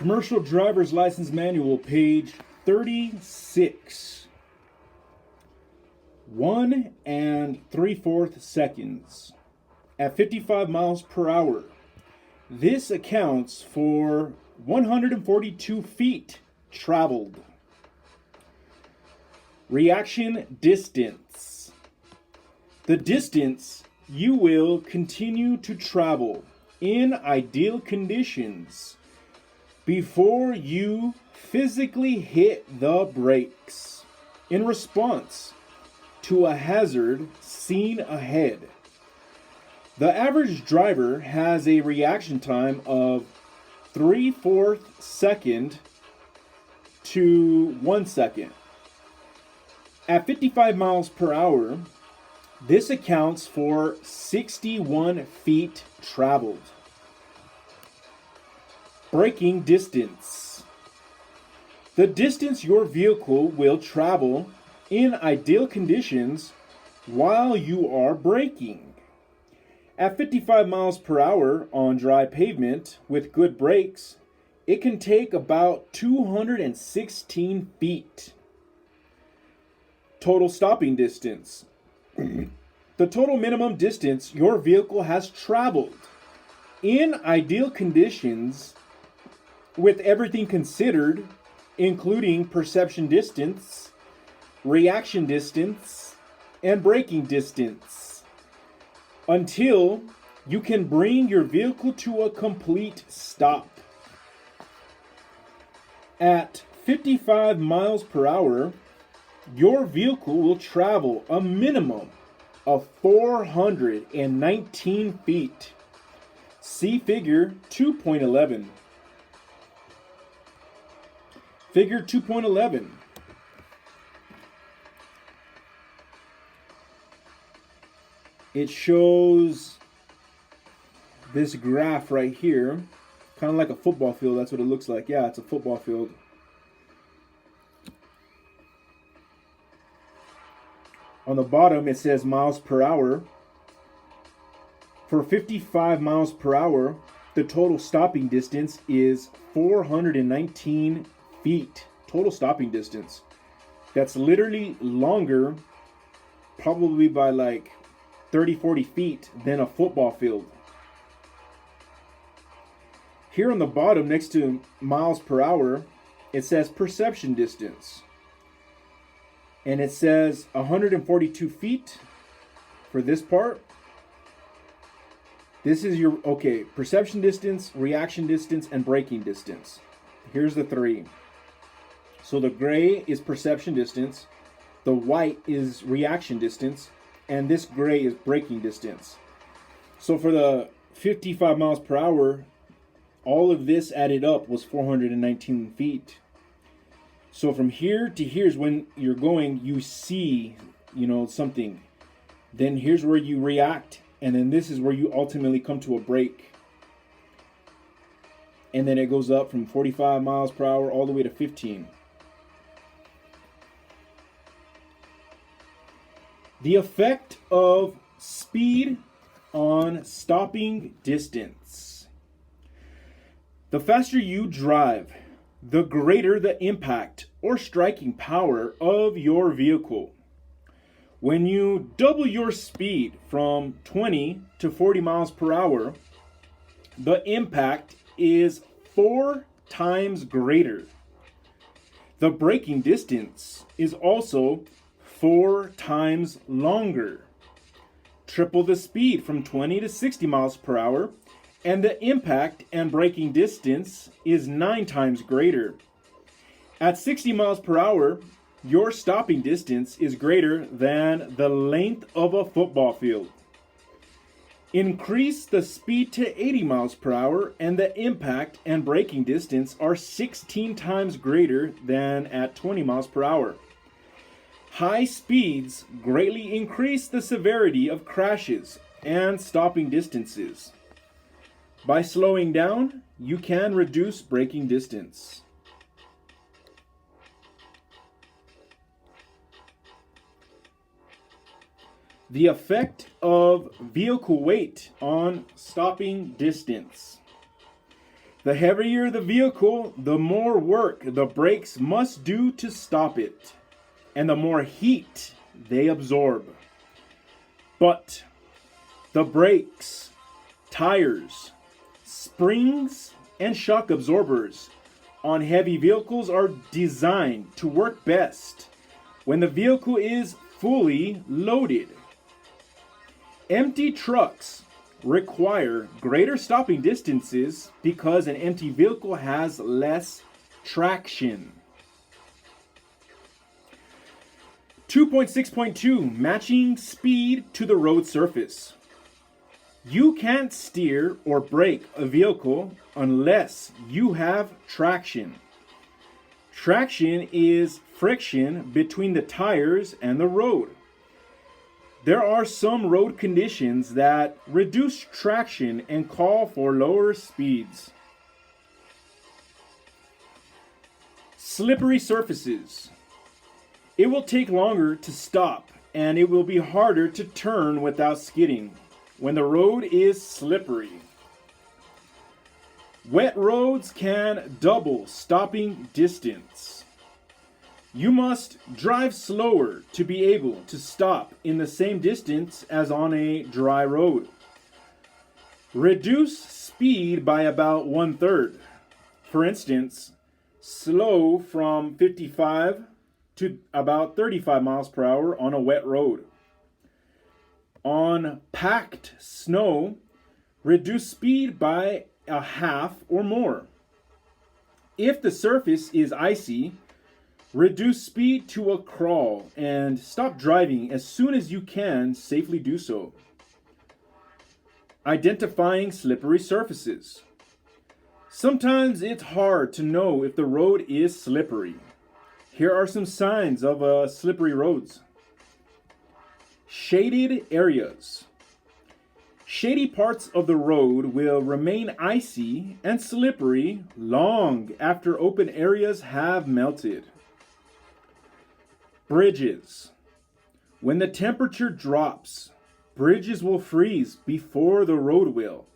Commercial Driver's License Manual, page 36. 1 3/4 seconds at 55 miles per hour. This accounts for 142 feet traveled. Reaction distance. The distance you will continue to travel in ideal conditions before you physically hit the brakes in response to a hazard seen ahead. The average driver has a reaction time of 3/4 second to 1 second. At 55 miles per hour, this accounts for 61 feet traveled. Braking distance. The distance your vehicle will travel in ideal conditions while you are braking. At 55 miles per hour on dry pavement with good brakes, it can take about 216 feet. Total stopping distance. The total minimum distance your vehicle has traveled in ideal conditions with everything considered, including perception distance, reaction distance, and braking distance, until you can bring your vehicle to a complete stop. At 55 miles per hour, your vehicle will travel a minimum of 419 feet. See figure 2.11. Figure 2.11. It shows this graph right here, kind of like a football field. That's what it looks like. Yeah, it's a football field. On the bottom, it says miles per hour. For 55 miles per hour, the total stopping distance is 419 feet. Total stopping distance. That's literally longer, probably by like 30-40 feet, than a football field. Here on the bottom, next to miles per hour, it says perception distance. And it says 142 feet for this part. This is your, perception distance, reaction distance, and braking distance. Here's the three. So the gray is perception distance, the white is reaction distance, and this gray is braking distance. So for the 55 miles per hour, all of this added up was 419 feet. So from here to here's when you're going, you see, something. Then here's where you react, and then this is where you ultimately come to a brake. And then it goes up from 45 miles per hour all the way to 15. The effect of speed on stopping distance. The faster you drive, the greater the impact or striking power of your vehicle. When you double your speed from 20 to 40 miles per hour, the impact is 4 times greater. The braking distance is also 4 times longer. Triple the speed from 20 to 60 miles per hour, and the impact and braking distance is 9 times greater. At 60 miles per hour, your stopping distance is greater than the length of a football field. Increase the speed to 80 miles per hour, and the impact and braking distance are 16 times greater than at 20 miles per hour. High speeds greatly increase the severity of crashes and stopping distances. By slowing down, you can reduce braking distance. The effect of vehicle weight on stopping distance. The heavier the vehicle, the more work the brakes must do to stop it, and the more heat they absorb. But the brakes, tires, springs, and shock absorbers on heavy vehicles are designed to work best when the vehicle is fully loaded. Empty trucks require greater stopping distances because an empty vehicle has less traction. 2.6.2 Matching speed to the road surface. You can't steer or brake a vehicle unless you have traction. Traction is friction between the tires and the road. There are some road conditions that reduce traction and call for lower speeds. Slippery surfaces. It will take longer to stop and it will be harder to turn without skidding when the road is slippery. Wet roads can double stopping distance. You must drive slower to be able to stop in the same distance as on a dry road. Reduce speed by about 1/3. For instance, slow from 55 to about 35 miles per hour on a wet road. On packed snow, reduce speed by a half or more. If the surface is icy, reduce speed to a crawl and stop driving as soon as you can safely do so. Identifying slippery surfaces. Sometimes it's hard to know if the road is slippery. Here are some signs of slippery roads. Shaded areas. Shady parts of the road will remain icy and slippery long after open areas have melted. Bridges. When the temperature drops, bridges will freeze before the road will.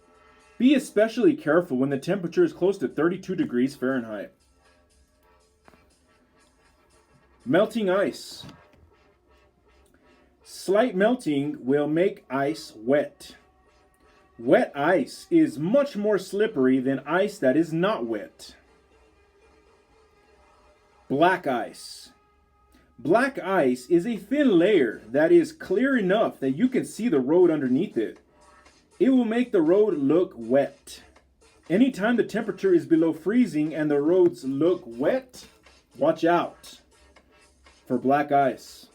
Be especially careful when the temperature is close to 32 degrees Fahrenheit. Melting ice. Slight melting will make ice wet. Wet ice is much more slippery than ice that is not wet. Black ice. Black ice is a thin layer that is clear enough that you can see the road underneath it. It will make the road look wet. Anytime the temperature is below freezing and the roads look wet, watch out for black ice.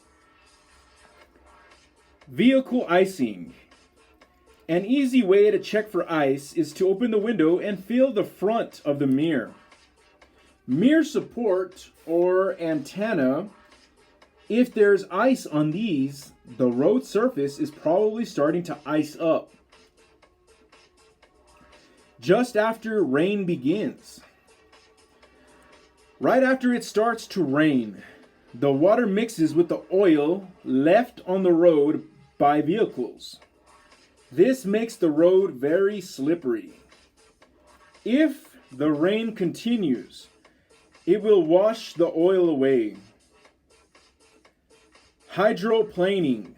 Vehicle icing. An easy way to check for ice is to open the window and feel the front of the mirror. Mirror support or antenna. If there's ice on these, the road surface is probably starting to ice up. Just after rain begins. Right after it starts to rain, the water mixes with the oil left on the road by vehicles. This makes the road very slippery. If the rain continues, it will wash the oil away. Hydroplaning.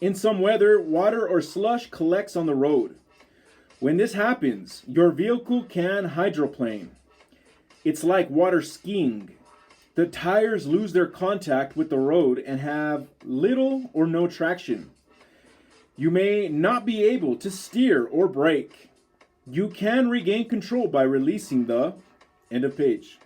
In some weather, water or slush collects on the road. When this happens, your vehicle can hydroplane. It's like water skiing. The tires lose their contact with the road and have little or no traction. You may not be able to steer or brake. You can regain control by releasing the end of page.